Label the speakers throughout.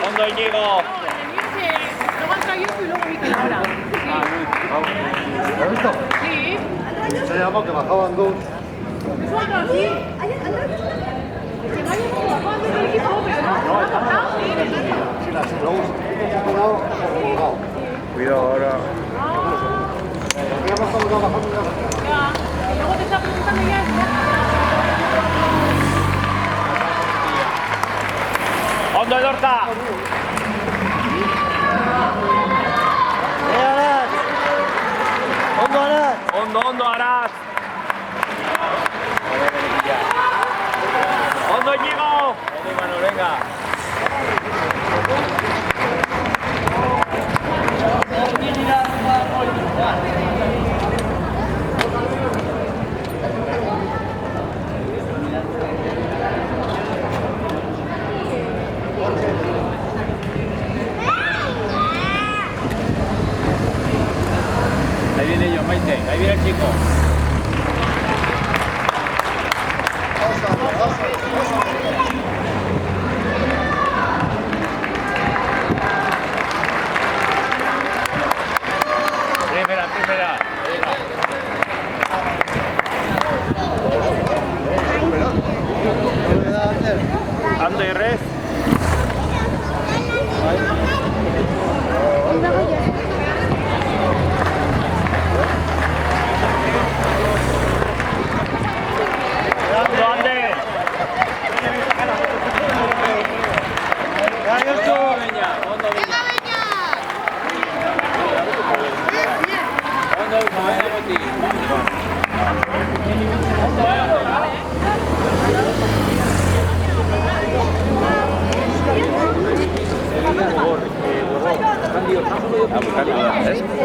Speaker 1: Ondo Iñigo.
Speaker 2: ¿Lo has visto?
Speaker 3: Sí.
Speaker 2: Se llamó que bajaban dos. Cuidado ahora.
Speaker 3: Luego te está preguntando ya.
Speaker 1: Ondo Edorta.
Speaker 2: Ondo Arat.
Speaker 1: Ondo Arat. Ondo Iñigo. Venga. Ahí viene yo, Maite. Ahí viene el chico. Primera. Ando y res.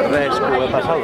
Speaker 2: Res, ho he passat,